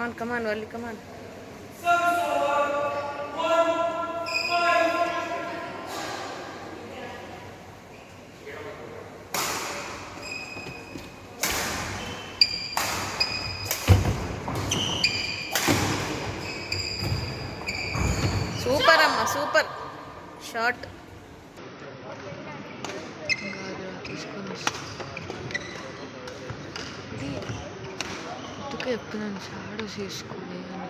come on, Valli, come on. Super, Amma, super. Shot. చెప్తున్నాను shadow చేసుకోలే అని.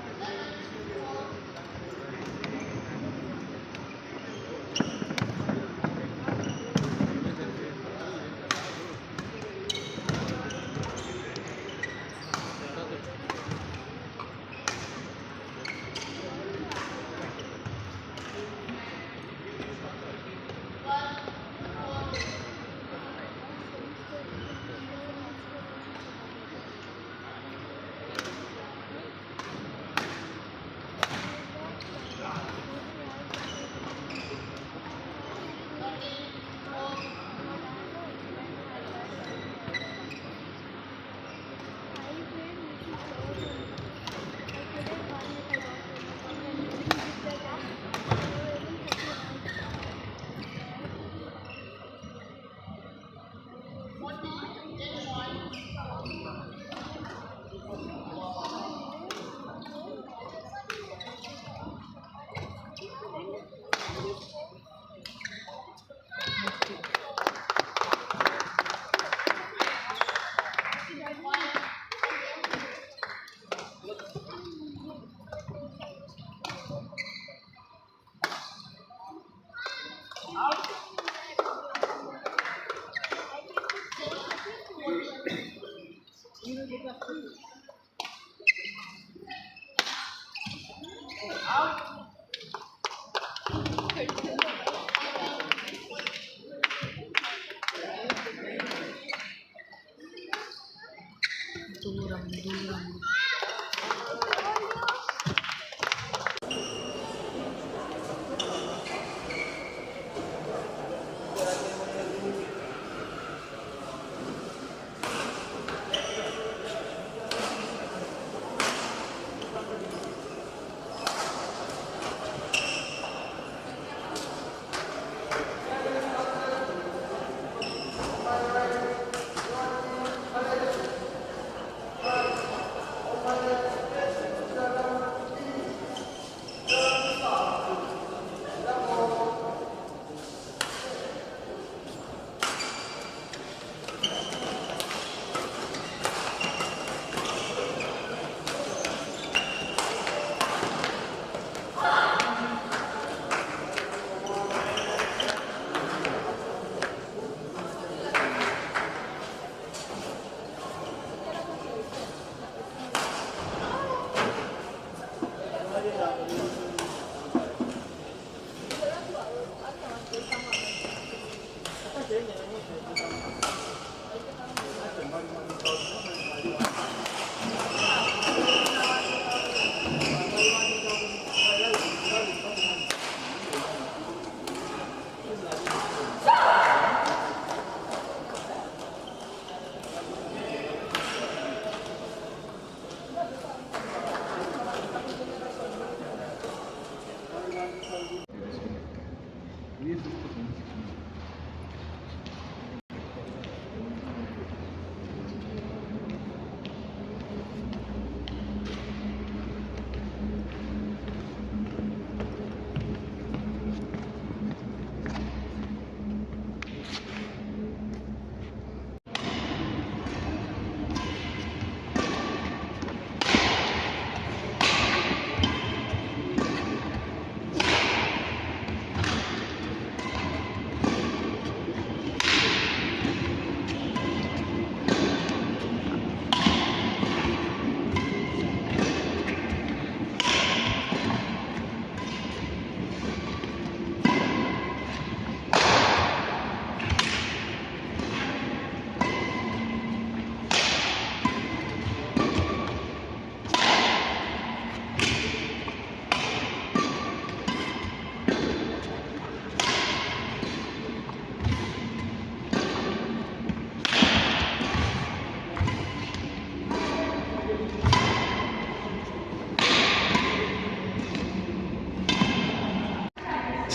దూరం దూరం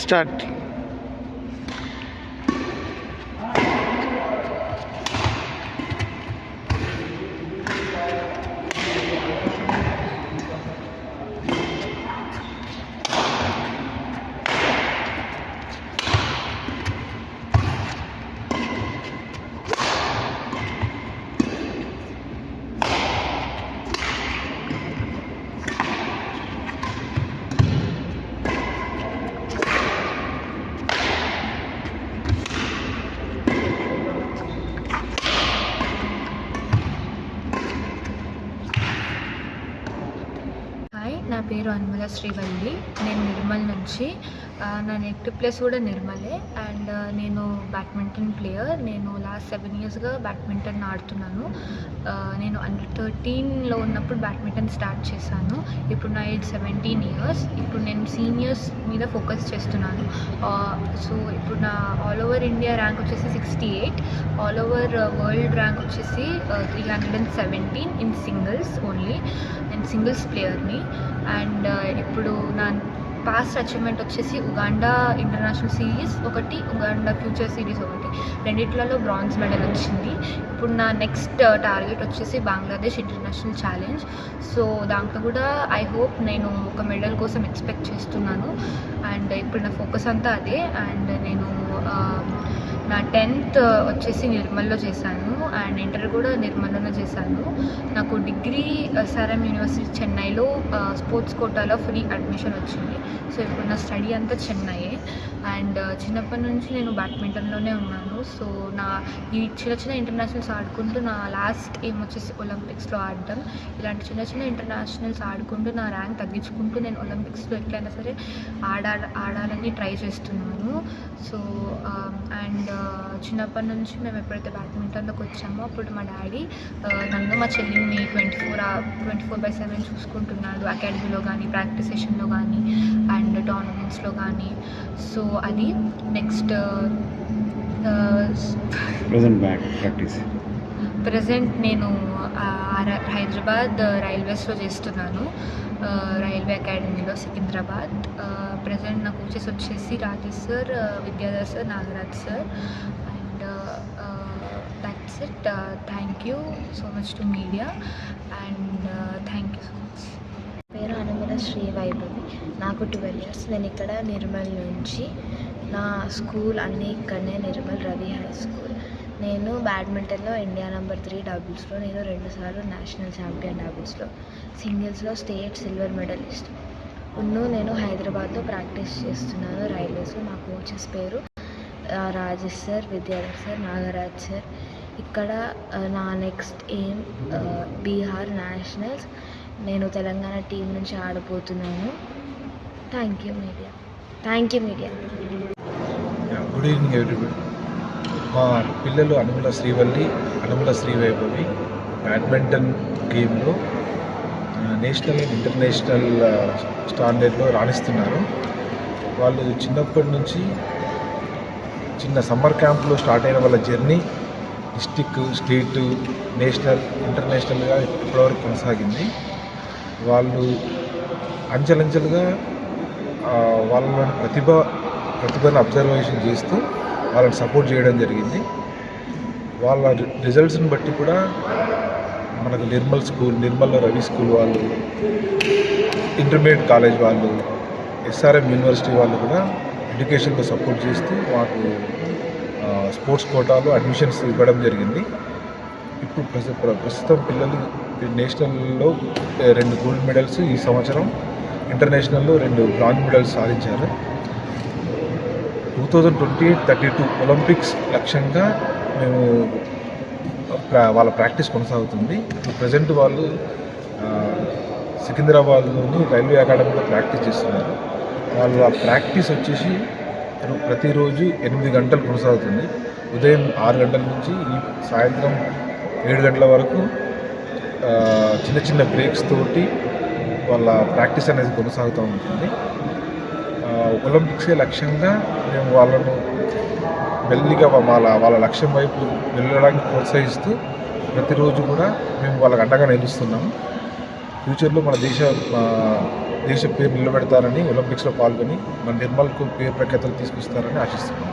స్టార్ట్. హాయ్, నా పేరు అనుమల శ్రీవల్లి. నేను నిర్మల్ నుంచి. నా నెక్స్ట్ ప్లేస్ కూడా నిర్మలే. అండ్ నేను బ్యాడ్మింటన్ ప్లేయర్. నేను లాస్ట్ 7 ఇయర్స్గా బ్యాడ్మింటన్ ఆడుతున్నాను. నేను అండర్ 13లో ఉన్నప్పుడు బ్యాడ్మింటన్ స్టార్ట్ చేశాను. ఇప్పుడు నా ఏజ్ 17 ఇయర్స్. ఇప్పుడు నేను సీనియర్స్ మీద ఫోకస్ చేస్తున్నాను. సో ఇప్పుడు నా ఆల్ ఓవర్ ఇండియా ర్యాంక్ వచ్చేసి 68, ఆల్ ఓవర్ వరల్డ్ ర్యాంక్ వచ్చేసి 317 ఇన్ సింగిల్స్ ఓన్లీ. నేను సింగిల్స్ ప్లేయర్ని. అండ్ ఇప్పుడు నా పాస్ట్ అచీవ్మెంట్ వచ్చేసి ఉగాండా ఇంటర్నేషనల్ సిరీస్ ఒకటి, ఉగాండా ఫ్యూచర్ సిరీస్ ఒకటి, రెండిట్లలో బ్రాంజ్ మెడల్ వచ్చింది. ఇప్పుడు నా నెక్స్ట్ టార్గెట్ వచ్చేసి బంగ్లాదేశ్ ఇంటర్నేషనల్ ఛాలెంజ్. సో దాంట్లో కూడా ఐ హోప్ నేను ఒక మెడల్ కోసం ఎక్స్పెక్ట్ చేస్తున్నాను. అండ్ ఇప్పుడు నా ఫోకస్ అంతా అదే. అండ్ నేను నా 10th వచ్చేసి నిర్మల్లో చేశాను. అండ్ ఇంటర్ కూడా నిర్మల్లోనే చేశాను. నాకు డిగ్రీ SRM యూనివర్సిటీ చెన్నైలో స్పోర్ట్స్ కోటాలో ఫ్రీ అడ్మిషన్ వచ్చింది. సో ఇప్పుడు నా స్టడీ అంతా చెన్నైయే. అండ్ చిన్నప్పటి నుంచి నేను బ్యాడ్మింటన్లోనే ఉన్నాను. సో నా ఈ చిన్న ఇంటర్నేషనల్స్ ఆడుకుంటూ నా లాస్ట్ ఎయిమ్ వచ్చేసి ఒలింపిక్స్లో ఆడడం. ఇలాంటి చిన్న ఇంటర్నేషనల్స్ ఆడుకుంటూ నా ర్యాంక్ తగ్గించుకుంటూ నేను ఒలింపిక్స్లో ఎట్లయినా సరే ఆడాలని ట్రై చేస్తున్నాను. సో అండ్ చిన్నప్పటి నుంచి మేము ఎప్పుడైతే బ్యాడ్మింటన్లోకి వచ్చామో అప్పుడు మా డాడీ నన్ను మా చెల్లిని 24/7 చూసుకుంటున్నాడు. అకాడమీలో కానీ, ప్రాక్టీస్ సెషన్లో కానీ, అండ్ టోర్నమెంట్స్లో కానీ. సో అది నెక్స్ట్ ప్రజెంట్ నేను హైదరాబాద్ రైల్వేస్లో చేస్తున్నాను. రైల్వే అకాడమీలో సికింద్రాబాద్. ప్రజెంట్ నా కోచెస్ వచ్చేసి Rajesh sir, Vidyadhar sir, Nagaraj sir. And that's it. Thank you so much to media. And thank you so much. పేరు అనుమల శ్రీవైభవి. నాకు 12 ఇయర్స్. నేను ఇక్కడ నిర్మల్ నుంచి. నా స్కూల్ అన్నీ ఇక్కడనే, నిర్మల్ రవి హై స్కూల్. నేను బ్యాడ్మింటన్లో ఇండియా నెంబర్ 3 డబుల్స్లో నేను 2 సార్లు నేషనల్ ఛాంపియన్ డబుల్స్లో, సింగిల్స్లో స్టేట్ సిల్వర్ మెడలిస్ట్. నేను హైదరాబాద్లో ప్రాక్టీస్ చేస్తున్నాను రైల్వేస్లో. మా కోచెస్ పేరు Rajesh sir, Vidyadhar sir, Nagaraj sir. ఇక్కడ నా నెక్స్ట్ ఎయిమ్ బీహార్ నేషనల్స్. నేను తెలంగాణ టీం నుంచి ఆడబోతున్నాను. Thank you media. Good evening everybody. మా పిల్లలు అనుమల శ్రీవల్లి, అనుమల శ్రీవైభవి బ్యాడ్మింటన్ గేమ్లో నేషనల్ అండ్ ఇంటర్నేషనల్ స్టాండర్డ్లో రాణిస్తున్నారు. వాళ్ళు చిన్నప్పటి నుంచి చిన్న సమ్మర్ క్యాంప్లో స్టార్ట్ అయిన వాళ్ళ జర్నీ డిస్టిక్, స్టేట్, నేషనల్, ఇంటర్నేషనల్గా ఇప్పటివరకు కొనసాగింది. వాళ్ళు అంచెలంచెలుగా వాళ్ళని ప్రతిభను అబ్జర్వేషన్ చేస్తూ వాళ్ళని సపోర్ట్ చేయడం జరిగింది. వాళ్ళ రిజల్ట్స్ని బట్టి కూడా మనకు నిర్మల్లో రవి స్కూల్ వాళ్ళు, ఇంటర్మీడియట్ కాలేజ్ వాళ్ళు, SRM యూనివర్సిటీ వాళ్ళు కూడా ఎడ్యుకేషన్లో సపోర్ట్ చేస్తూ మాకు స్పోర్ట్స్ కోటాలో అడ్మిషన్స్ ఇవ్వడం జరిగింది. ఇప్పుడు ప్రస్తుతం పిల్లలు నేషనల్లో 2 గోల్డ్ మెడల్స్, ఈ సంవత్సరం ఇంటర్నేషనల్లో 2 బ్రాంజ్ మెడల్స్ సాధించారు. 2028-32 ఒలింపిక్స్ లక్ష్యంగా మేము వాళ్ళ ప్రాక్టీస్ కొనసాగుతుంది. ప్రజెంట్ వాళ్ళు సికింద్రాబాద్లోని రైల్వే అకాడమీలో ప్రాక్టీస్ చేస్తున్నారు. వాళ్ళ ప్రాక్టీస్ వచ్చేసి ప్రతిరోజు 8 గంటలు కొనసాగుతుంది. ఉదయం 6 గంటల నుంచి సాయంత్రం 7 గంటల వరకు చిన్న బ్రేక్స్ తోటి వాళ్ళ ప్రాక్టీస్ అనేది కొనసాగుతూ ఉంటుంది. ఒలింపిక్సే లక్ష్యంగా మేము వాళ్ళను మెల్లిగా వాళ్ళ లక్ష్యం వైపు వెళ్ళడానికి ప్రోత్సహిస్తూ ప్రతిరోజు కూడా మేము వాళ్ళకి అండగా నిలుస్తున్నాము. ఫ్యూచర్లో మన దేశ దేశ పేరు నిలబెడతారని, ఒలింపిక్స్లో పాల్గొని మన నిర్మల్కు పేరు ప్రఖ్యాతలు తీసుకొస్తారని ఆశిస్తున్నాం.